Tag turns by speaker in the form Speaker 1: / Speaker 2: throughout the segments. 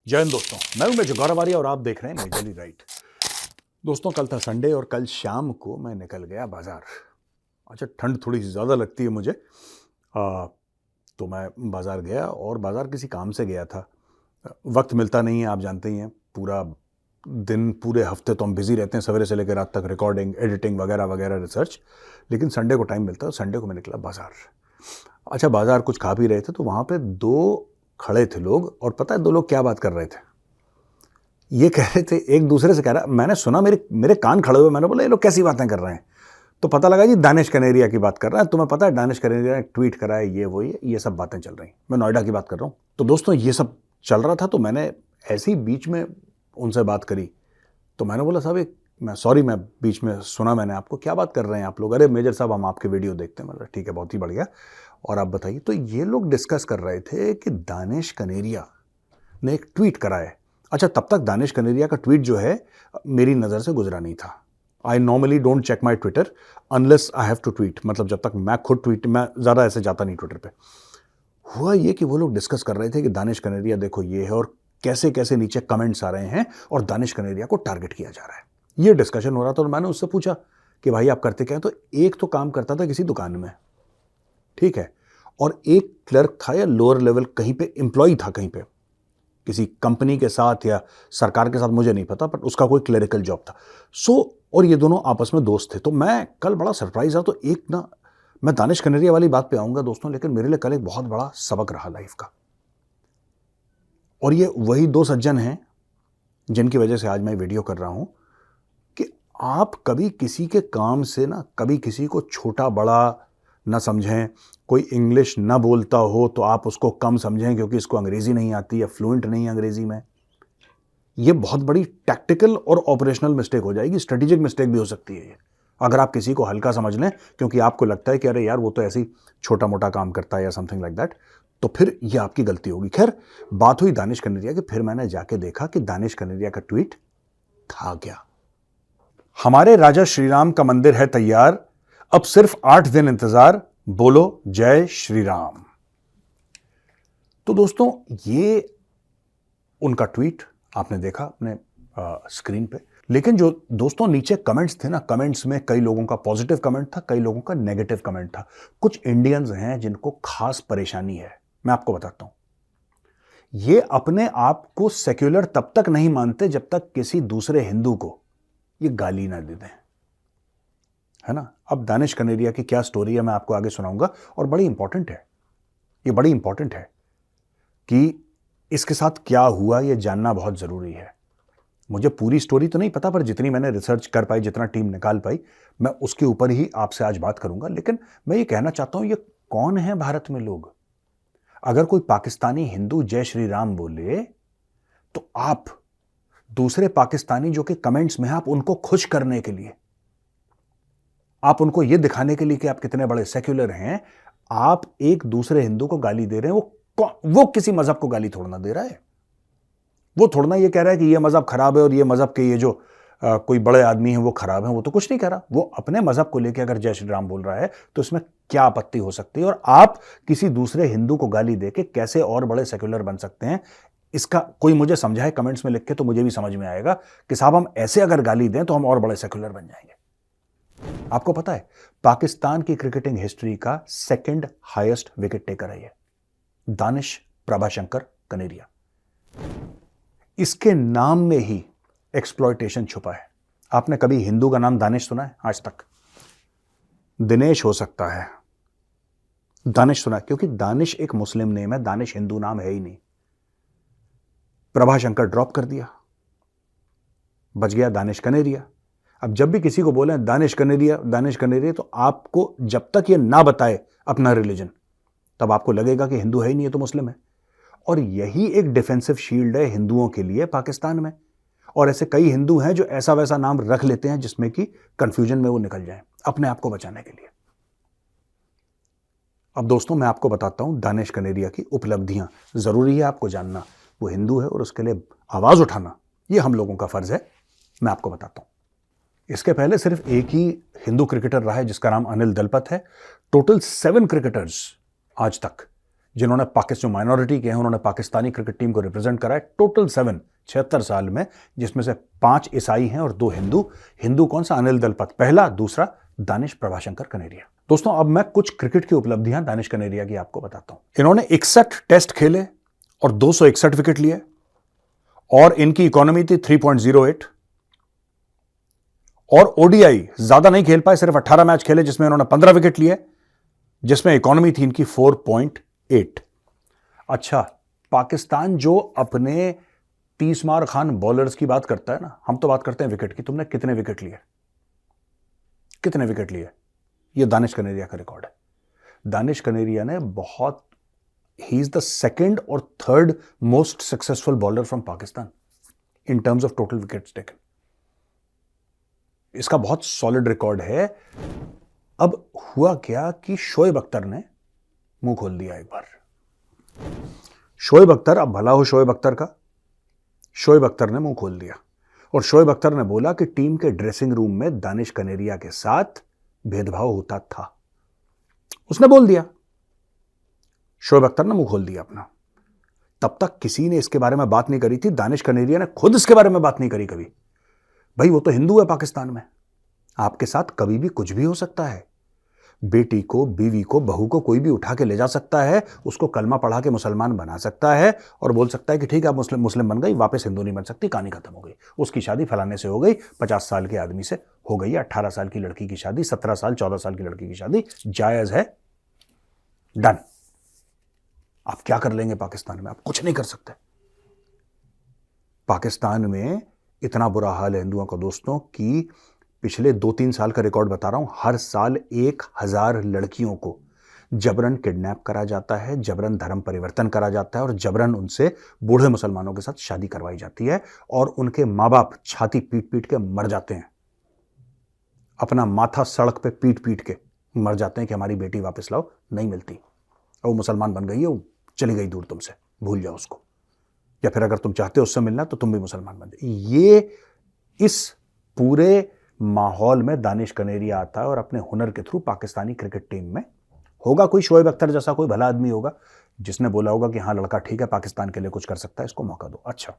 Speaker 1: जय हिंद दोस्तों, मैं हूं मेजर गौरव आर्य और आप देख रहे हैं मेजरली राइट। दोस्तों, कल था संडे और कल शाम को मैं निकल गया बाजार। अच्छा, ठंड थोड़ी सी ज़्यादा लगती है मुझे, तो मैं बाजार गया और बाजार किसी काम से गया था। वक्त मिलता नहीं है, आप जानते ही हैं। पूरा दिन, पूरे हफ्ते तो हम बिजी रहते हैं, सवेरे से लेकर रात तक रिकॉर्डिंग, एडिटिंग वगैरह वगैरह, रिसर्च। लेकिन संडे को टाइम मिलता है, संडे को मैं निकला बाजार। अच्छा, बाजार कुछ खा पी रहे थे तो वहाँ पे दो खड़े थे लोग, और पता है दो लोग क्या बात कर रहे थे? ये कह रहे थे, एक दूसरे से कह रहा, मैंने सुना, मेरे कान खड़े हुए, मैंने बोला ये लोग कैसी बातें कर रहे हैं? तो पता लगा जी दानिश कनेरिया की बात कर रहा है। तुम्हें पता है दानिश कनेरिया ने ट्वीट करा है, ये वो ये सब बातें चल रही। मैं नोएडा की बात कर रहा हूँ। तो दोस्तों, ये सब चल रहा था तो मैंने ऐसे ही बीच में उनसे बात करी। तो मैंने बोला, साहब मैं बीच में सुना, मैंने आपको क्या बात कर रहे हैं आप लोग? अरे मेजर साहब, हम आपके वीडियो देखते हैं। मतलब ठीक है, बहुत ही बढ़िया, और आप बताइए। तो ये लोग डिस्कस कर रहे थे कि दानिश कनेरिया ने एक ट्वीट करा है। अच्छा, तब तक दानिश कनेरिया का ट्वीट जो है मेरी नज़र से गुजरा नहीं था। I normally don't check my Twitter unless I have to tweet. मतलब जब तक मैं खुद ट्वीट, मैं ज़्यादा ऐसे जाता नहीं ट्विटर पे। हुआ ये कि वो लोग डिस्कस कर रहे थे कि दानिश कनेरिया देखो ये है, और कैसे कैसे नीचे कमेंट्स आ रहे हैं और दानिश कनेरिया को टारगेट किया जा रहा है। ये डिस्कशन हो रहा था और मैंने उससे पूछा कि भाई आप करते क्या हैं? तो एक तो काम करता था किसी दुकान में, ठीक है, और एक क्लर्क था या लोअर लेवल कहीं पे एम्प्लॉय था, कहीं पे किसी कंपनी के साथ या सरकार के साथ, मुझे नहीं पता, बट उसका कोई क्लरिकल जॉब था। और ये दोनों आपस में दोस्त थे। तो मैं कल बड़ा सरप्राइज था। तो एक ना, मैं दानिश कनेरिया वाली बात पे आऊंगा दोस्तों, लेकिन मेरे लिए कल एक बहुत बड़ा सबक रहा लाइफ का। और ये वही दो सज्जन हैं जिनकी वजह से आज मैं वीडियो कर रहा हूं कि आप कभी किसी के काम से ना, कभी किसी को छोटा बड़ा ना समझें। कोई इंग्लिश ना बोलता हो तो आप उसको कम समझें क्योंकि इसको अंग्रेजी नहीं आती या फ्लुएंट नहीं है अंग्रेजी में। ये बहुत बड़ी टैक्टिकल और ऑपरेशनल मिस्टेक हो जाएगी, स्ट्रेटेजिक मिस्टेक भी हो सकती है ये, अगर आप किसी को हल्का समझ लें क्योंकि आपको लगता है कि अरे यार वो तो ऐसे ही छोटा मोटा काम करता है या समथिंग लाइक दैट, तो फिर ये आपकी गलती होगी। खैर, बात हुई दानिश कनेरिया की। फिर मैंने जाके देखा कि दानिश कनेरिया का ट्वीट था क्या। हमारे राजा श्रीराम का मंदिर है तैयार, अब सिर्फ 8 दिन इंतजार, बोलो जय श्री राम। तो दोस्तों, ये उनका ट्वीट आपने देखा अपने स्क्रीन पे। लेकिन जो दोस्तों नीचे कमेंट्स थे ना, कमेंट्स में कई लोगों का पॉजिटिव कमेंट था, कई लोगों का नेगेटिव कमेंट था। कुछ इंडियंस हैं जिनको खास परेशानी है, मैं आपको बताता हूं। ये अपने आप को सेक्युलर तब तक नहीं मानते जब तक किसी दूसरे हिंदू को ये गाली ना दे दें, है ना। अब दानिश कनेरिया की क्या स्टोरी है मैं आपको आगे सुनाऊंगा, और बड़ी इंपॉर्टेंट है, ये बड़ी इंपॉर्टेंट है कि इसके साथ क्या हुआ, ये जानना बहुत जरूरी है। मुझे पूरी स्टोरी तो नहीं पता, पर जितनी मैंने रिसर्च कर पाई, जितना टीम निकाल पाई, मैं उसके ऊपर ही आपसे आज बात करूंगा। लेकिन मैं ये कहना चाहता हूं, ये कौन है भारत में लोग? अगर कोई पाकिस्तानी हिंदू जय श्री राम बोले तो आप दूसरे पाकिस्तानी जो कि कमेंट्स में है, आप उनको खुश करने के लिए, आप उनको यह दिखाने के लिए कि आप कितने बड़े सेक्युलर हैं, आप एक दूसरे हिंदू को गाली दे रहे हैं। वो किसी मजहब को गाली थोड़ा ना दे रहा है। वो थोड़ा ना ये कह रहा है कि ये मजहब खराब है और ये मजहब के ये जो कोई बड़े आदमी हैं वो खराब हैं। वो तो कुछ नहीं कह रहा। वो अपने मजहब को लेकर अगर जय श्री राम बोल रहा है तो इसमें क्या आपत्ति हो सकती है? और आप किसी दूसरे हिंदू को गाली देके कैसे और बड़े सेक्युलर बन सकते हैं? इसका कोई मुझे समझाए कमेंट्स में लिख के, तो मुझे भी समझ में आएगा कि साहब हम ऐसे अगर गाली दें तो हम और बड़े सेक्युलर बन जाएंगे। आपको पता है, पाकिस्तान की क्रिकेटिंग हिस्ट्री का सेकंड हाईएस्ट विकेट टेकर है ये दानिश प्रभाशंकर कनेरिया। इसके नाम में ही एक्सप्लॉयटेशन छुपा है। आपने कभी हिंदू का नाम दानिश सुना है? आज तक दिनेश हो सकता है, दानिश सुना है, क्योंकि दानिश एक मुस्लिम नेम है, दानिश हिंदू नाम है ही नहीं। प्रभाशंकर ड्रॉप कर दिया, बच गया दानिश कनेरिया। अब जब भी किसी को बोले दानिश कनेरिया, दानिश कनेरिया, तो आपको जब तक ये ना बताए अपना रिलीजन, तब आपको लगेगा कि हिंदू है ही नहीं, है तो मुस्लिम है। और यही एक डिफेंसिव शील्ड है हिंदुओं के लिए पाकिस्तान में। और ऐसे कई हिंदू हैं जो ऐसा वैसा नाम रख लेते हैं जिसमें कि कंफ्यूजन में वो निकल जाएं अपने आप को बचाने के लिए। अब दोस्तों, मैं आपको बताता हूं दानिश कनेरिया की उपलब्धियां। जरूरी है आपको जानना, वो हिंदू है और उसके लिए आवाज उठाना ये हम लोगों का फर्ज है। मैं आपको बताता हूं। इसके पहले सिर्फ एक ही हिंदू क्रिकेटर रहा है जिसका नाम अनिल दलपत है। टोटल 7 क्रिकेटर्स आज तक जिन्होंने पाकिस्तान माइनॉरिटी के हैं, उन्होंने पाकिस्तानी क्रिकेट टीम को रिप्रेजेंट करा है। टोटल 7 76 साल में, जिसमें से 5 ईसाई हैं और 2 हिंदू। हिंदू कौन सा? अनिल दलपत पहला, दूसरा दानिश प्रभाशंकर कनेरिया। दोस्तों अब मैं कुछ क्रिकेट की उपलब्धियां दानिश कनेरिया की आपको बताता हूं। इन्होंने 61 टेस्ट खेले और 261 विकेट लिए और इनकी इकोनॉमी थी 3.08। और ओडीआई ज्यादा नहीं खेल पाए, सिर्फ 18 मैच खेले जिसमें इन्होंने 15 विकेट लिए, जिसमें इकोनॉमी थी इनकी 4.8। अच्छा, पाकिस्तान जो अपने 30 मार खान बॉलर्स की बात करता है ना, हम तो बात करते हैं विकेट की। तुमने कितने विकेट लिए? कितने विकेट लिए? ये दानिश कनेरिया का रिकॉर्ड है। दानिश कनेरिया ने बहुत, ही इज द सेकंड और third most successful bowler from Pakistan in terms of total wickets taken. इसका बहुत सॉलिड रिकॉर्ड है। अब हुआ क्या कि शोएब अख्तर ने मुंह खोल दिया एक बार। शोएब अख्तर, अब भला हो शोएब अख्तर का, शोएब अख्तर ने मुंह खोल दिया और शोएब अख्तर ने बोला कि टीम के ड्रेसिंग रूम में दानिश कनेरिया के साथ भेदभाव होता था। उसने बोल दिया, शोएब अख्तर ने मुंह खोल दिया अपना। तब तक किसी ने इसके बारे में बात नहीं करी थी। दानिश कनेरिया ने खुद इसके बारे में बात नहीं करी कभी। भाई वो तो हिंदू है पाकिस्तान में, आपके साथ कभी भी कुछ भी हो सकता है। बेटी को, बीवी को, बहू को कोई भी उठा के ले जा सकता है, उसको कलमा पढ़ा के मुसलमान बना सकता है और बोल सकता है कि ठीक है आप मुस्लिम बन गई, वापस हिंदू नहीं बन सकती, कहानी खत्म हो गई। उसकी शादी फलाने से हो गई, 50 साल के आदमी से हो गई, 18 साल की लड़की की शादी, 17 साल 14 साल की लड़की की शादी जायज है, डन। आप क्या कर लेंगे पाकिस्तान में? आप कुछ नहीं कर सकते। पाकिस्तान में इतना बुरा हाल है हिंदुओं का दोस्तों कि पिछले 2-3 साल का रिकॉर्ड बता रहा हूं, हर साल 1000 लड़कियों को जबरन किडनैप करा जाता है, जबरन धर्म परिवर्तन करा जाता है और जबरन उनसे बूढ़े मुसलमानों के साथ शादी करवाई जाती है और उनके माँ बाप छाती पीट पीट के मर जाते हैं, अपना माथा सड़क पे पीट पीट के मर जाते हैं कि हमारी बेटी वापस लाओ। नहीं मिलती, और वो मुसलमान बन गई है, वो चली गई दूर तुमसे, भूल जाओ उसको, या फिर अगर तुम चाहते हो उससे मिलना तो तुम भी मुसलमान बन जाओ। ये इस पूरे माहौल में दानिश कनेरिया आता है और अपने हुनर के थ्रू पाकिस्तानी क्रिकेट टीम में, होगा कोई शोएब अख्तर जैसा कोई भला आदमी होगा जिसने बोला होगा कि हाँ लड़का ठीक है, पाकिस्तान के लिए कुछ कर सकता है, इसको मौका दो। अच्छा,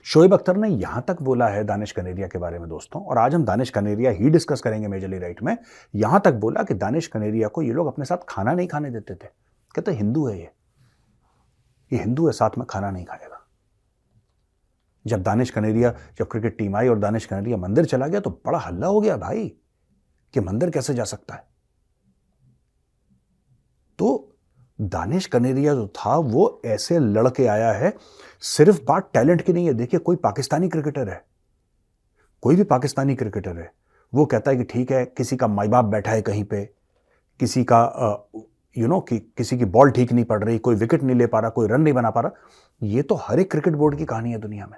Speaker 1: शोएब अख्तर ने यहां तक बोला है दानिश कनेरिया के बारे में दोस्तों, और आज हम दानिश कनेरिया ही डिस्कस करेंगे मेजरली राइट में। यहां तक बोला कि दानिश कनेरिया को ये लोग अपने साथ खाना नहीं खाने देते थे। कहते हिंदू है, ये हिंदू है, साथ में खाना नहीं खाएगा। जब क्रिकेट टीम आई और दानिश कनेरिया मंदिर चला गया तो बड़ा हल्ला हो गया भाई कि मंदिर कैसे जा सकता है। तो दानिश कनेरिया जो था वो ऐसे लड़के आया है, सिर्फ बात टैलेंट की नहीं है। देखिए कोई पाकिस्तानी क्रिकेटर है, कोई भी पाकिस्तानी क्रिकेटर है, वो कहता है कि ठीक है किसी का माई बाप बैठा है कहीं पे, किसी का कि किसी की बॉल ठीक नहीं पड़ रही, कोई विकेट नहीं ले पा रहा, कोई रन नहीं बना पा रहा। ये तो हर एक क्रिकेट बोर्ड की कहानी है दुनिया में।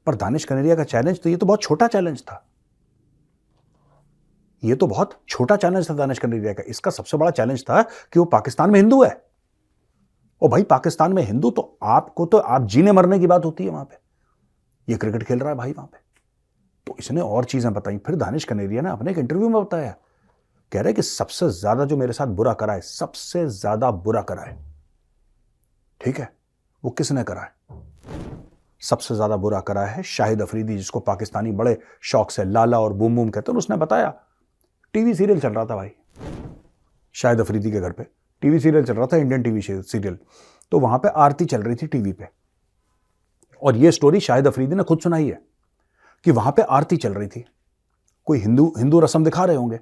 Speaker 1: पर दानिश कनेरिया का चैलेंज तो, ये तो बहुत छोटा चैलेंज था, ये तो बहुत छोटा चैलेंज था दानिश कनेरिया का। इसका सबसे बड़ा चैलेंज था कि वो पाकिस्तान में हिंदू है। और भाई पाकिस्तान में हिंदू तो आपको, तो आप जीने मरने की बात होती है वहां पे, ये क्रिकेट खेल रहा है भाई वहां पे। तो इसने और चीजें बताई। फिर दानिश कनेरिया ने अपने एक इंटरव्यू में बताया, कह रहे कि सबसे ज्यादा जो मेरे साथ बुरा करा है, सबसे ज्यादा बुरा करा है, ठीक है, वो किसने करा है? सबसे ज्यादा बुरा करा है शाहिद अफरीदी, जिसको पाकिस्तानी बड़े शौक से लाला और बूम बूम कहते हैं। उसने बताया टीवी सीरियल चल रहा था भाई, शाहिद अफरीदी के घर पे टीवी सीरियल चल रहा था, इंडियन टीवी सीरियल। तो वहां पे आरती चल रही थी टीवी पे, और ये स्टोरी शाहिद अफरीदी ने खुद सुनाई है कि वहां पे आरती चल रही थी, कोई हिंदू रस्म दिखा रहे होंगे,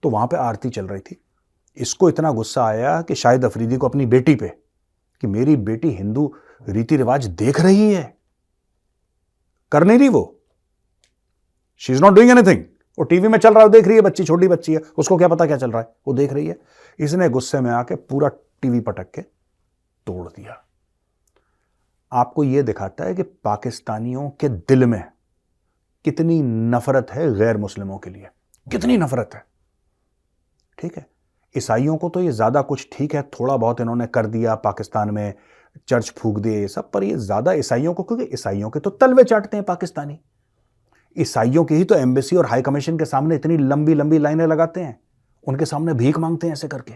Speaker 1: तो वहां पे आरती चल रही थी। इसको इतना गुस्सा आया कि शाहिद अफरीदी को अपनी बेटी पे, कि मेरी बेटी हिंदू रीति रिवाज देख रही है, कर नहीं रही वो, she is not doing anything, वो टीवी में चल रहा है, देख रही है, बच्ची छोटी बच्ची है, उसको क्या पता क्या चल रहा है, वो देख रही है। इसने गुस्से में आके पूरा टीवी पटक के तोड़ दिया। आपको यह दिखाता है कि पाकिस्तानियों के दिल में कितनी नफरत है गैर मुस्लिमों के लिए, कितनी नफरत है। ठीक है, ईसाइयों को तो ये ज्यादा कुछ ठीक है, थोड़ा बहुत इन्होंने कर दिया पाकिस्तान में, चर्च फूक दिए ये सब, पर ये ज्यादा ईसाइयों को, क्योंकि ईसाइयों के तो तलवे चाटते हैं पाकिस्तानी, ईसाइयों की ही तो एम्बेसी और हाई कमीशन के सामने इतनी लंबी लंबी लाइनें लगाते हैं, उनके सामने भीख मांगते हैं ऐसे करके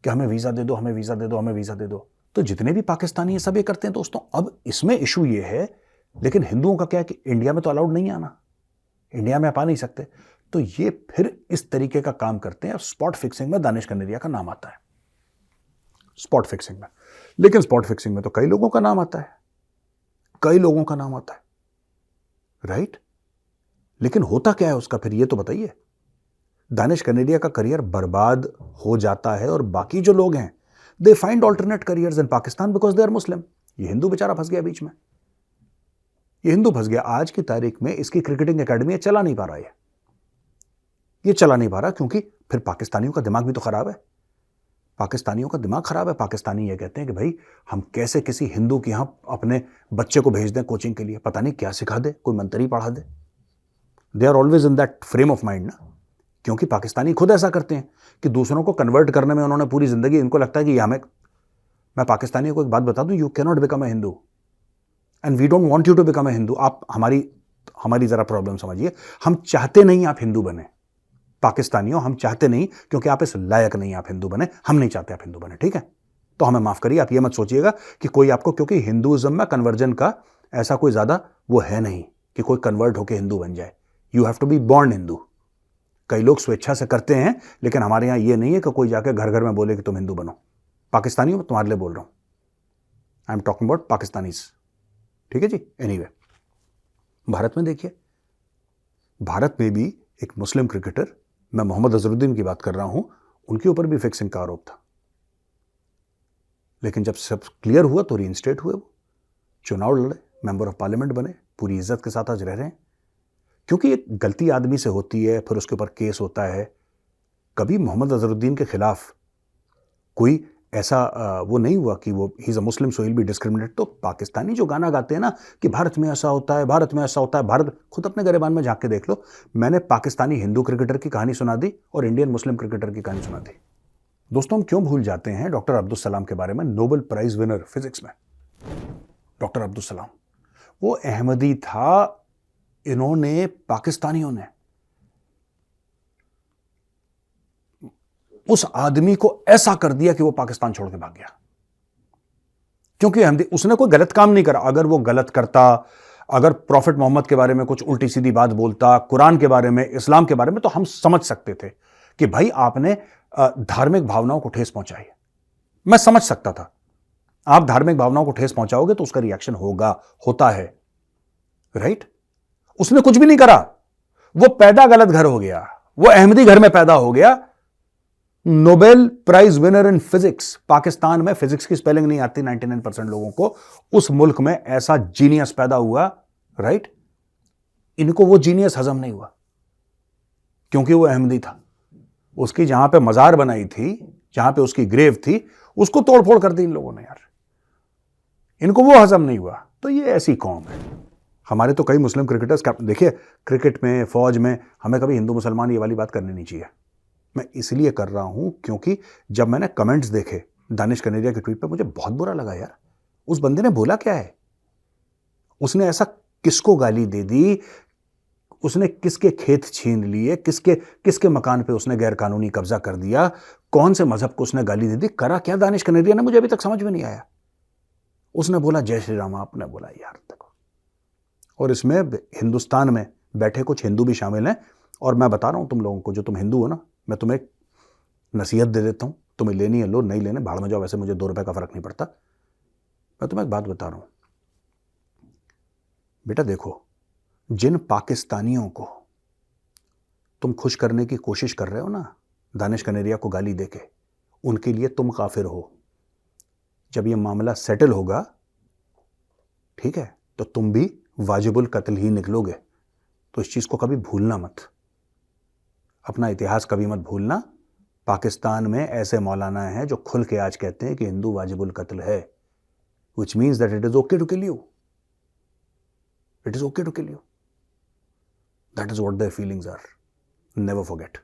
Speaker 1: कि हमें वीज़ा दे दो, हमें वीज़ा दे दो, हमें वीज़ा दे दो। तो जितने भी पाकिस्तानी ये सब ये करते हैं दोस्तों। अब इसमें इशू ये है, लेकिन हिंदुओं का क्या है कि इंडिया में तो अलाउड नहीं आना, इंडिया में आप आ नहीं सकते। तो ये फिर इस तरीके का काम करते हैं। स्पॉट फिक्सिंग में दानिश कनेरिया का नाम आता है, स्पॉट फिक्सिंग में। लेकिन स्पॉट फिक्सिंग में तो कई लोगों का नाम आता है, कई लोगों का नाम आता है, राइट? लेकिन होता क्या है उसका फिर, ये तो बताइए। दानिश कनेरिया का करियर बर्बाद हो जाता है और बाकी जो लोग हैं they find alternate careers in Pakistan because they are Muslim. ये हिंदू बेचारा फंस गया बीच में, ये हिंदू फंस गया। आज की तारीख में इसकी क्रिकेटिंग एकेडमी चला नहीं पा रहा है, ये चला नहीं पा रहा क्योंकि फिर पाकिस्तानियों का दिमाग भी तो खराब है, पाकिस्तानियों का दिमाग खराब है। पाकिस्तानी ये कहते हैं कि भाई हम कैसे किसी हिंदू के यहां अपने बच्चे को भेज दें कोचिंग के लिए, पता नहीं क्या सिखा दे, कोई मंत्री पढ़ा दे। They are always in that frame of mind ना, क्योंकि पाकिस्तानी खुद ऐसा करते हैं कि दूसरों को कन्वर्ट करने में उन्होंने पूरी जिंदगी, इनको लगता है कि हमें, मैं पाकिस्तानियों को एक बात बता दूं, you can not become a Hindu and we don't want you to become a Hindu. आप हमारी जरा प्रॉब्लम समझिए, हम चाहते नहीं आप हिंदू बने, पाकिस्तानियों हम चाहते नहीं, क्योंकि आप इस लायक नहीं आप हिंदू बने, हम नहीं चाहते आप हिंदू बने, ठीक है? तो हमें माफ करिए, आप ये मत सोचिएगा कि कोई आपको, क्योंकि हिंदुइज्म में कन्वर्जन का ऐसा कोई ज्यादा वो है नहीं कि कोई कन्वर्ट होकर हिंदू बन जाए। You have to be born Hindu. कई लोग स्वेच्छा से करते हैं, लेकिन हमारे यहां ये नहीं है कि कोई जाकर घर घर में बोले कि तुम हिंदू बनो। पाकिस्तानियों में तुम्हारे लिए बोल रहा हूं, I am talking about Pakistanis, ठीक है जी? एनीवे, भारत में देखिए, भारत में भी एक मुस्लिम क्रिकेटर, मैं मोहम्मद अजहरुद्दीन की बात कर रहा हूं, उनके ऊपर भी फिक्सिंग का आरोप था। लेकिन जब सब क्लियर हुआ तो रीइंस्टेट हुए, वो चुनाव लड़े, मेंबर ऑफ पार्लियामेंट बने, पूरी इज्जत के साथ आज रह रहे हैं। क्योंकि एक गलती आदमी से होती है, फिर उसके ऊपर केस होता है। कभी मोहम्मद अजहरुद्दीन के खिलाफ कोई ऐसा वो नहीं हुआ कि वो he is a Muslim so he will be discriminate. तो पाकिस्तानी जो गाना गाते हैं ना कि भारत में ऐसा होता है, भारत में ऐसा होता है, भारत, खुद अपने गिरेबान में झांक के देख लो। मैंने पाकिस्तानी हिंदू क्रिकेटर की कहानी सुना दी और इंडियन मुस्लिम क्रिकेटर की कहानी सुना दी। दोस्तों, हम क्यों भूल जाते हैं डॉक्टर अब्दुल सलाम के बारे में, नोबेल प्राइज विनर फिजिक्स में डॉक्टर अब्दुल सलाम। वो अहमदी था, इन्होंने, पाकिस्तानियों ने उस आदमी को ऐसा कर दिया कि वो पाकिस्तान छोड़ के भाग गया। क्योंकि अहमदी, उसने कोई गलत काम नहीं करा। अगर वो गलत करता, अगर प्रॉफिट मोहम्मद के बारे में कुछ उल्टी सीधी बात बोलता, कुरान के बारे में, इस्लाम के बारे में, तो हम समझ सकते थे कि भाई आपने धार्मिक भावनाओं को ठेस पहुंचाई। मैं समझ सकता था, आप धार्मिक भावनाओं को ठेस पहुंचाओगे तो उसका रिएक्शन होगा, होता है, राइट? उसने कुछ भी नहीं करा, वो पैदा गलत घर हो गया, वो अहमदी घर में पैदा हो गया। Nobel prize winner in physics. Pakistan में फिजिक्स की स्पेलिंग नहीं आती 99% लोगों को। उस मुल्क में ऐसा जीनियस पैदा हुआ, राइट? इनको वो जीनियस हजम नहीं हुआ क्योंकि वो अहमदी था। उसकी जहां पे मजार बनाई थी, जहां पे उसकी ग्रेव थी, उसको तोड़फोड़ कर दी इन लोगों ने यार। इनको वो हजम नहीं हुआ। तो ये ऐसी कौम है। हमारे तो कई मुस्लिम क्रिकेटर्स का, देखिए, क्रिकेट में, फौज में, हमें कभी हिंदू मुसलमान ये वाली बात करनी नहीं चाहिए। मैं इसलिए कर रहा हूं क्योंकि जब मैंने कमेंट्स देखे दानिश कनेरिया के ट्वीट पे, मुझे बहुत बुरा लगा यार। उस बंदे ने बोला क्या है? उसने ऐसा किसको गाली दे दी? उसने किसके खेत छीन लिए? किसके मकान पे उसने गैर कानूनी कब्जा कर दिया? कौन से मजहब को उसने गाली दे दी? करा क्या दानिश कनेरिया ने? मुझे अभी तक समझ में नहीं आया। उसने बोला जय श्री राम, आपने बोला यार देखो। और इसमें हिंदुस्तान में बैठे कुछ हिंदू भी शामिल हैं। और मैं बता रहा हूं तुम लोगों को, जो तुम हिंदू हो ना, मैं तुम्हें एक नसीहत दे देता हूं, तुम्हें लेनी है लो, नहीं लेने भाड़ में जाओ, वैसे मुझे 2 रुपए का फर्क नहीं पड़ता। मैं तुम्हें एक बात बता रहा हूं बेटा, देखो, जिन पाकिस्तानियों को तुम खुश करने की कोशिश कर रहे हो ना, दानिश कनेरिया को गाली देके, उनके लिए तुम काफिर हो। जब ये मामला सेटल होगा, ठीक है, तो तुम भी वाजिबुल कत्ल ही निकलोगे। तो इस चीज को कभी भूलना मत, अपना इतिहास कभी मत भूलना। पाकिस्तान में ऐसे मौलाना हैं जो खुल के आज कहते हैं कि हिंदू वाजिबुल कत्ल है, which means that it is okay to kill you. It is okay to kill you. That is what their feelings are. Never forget.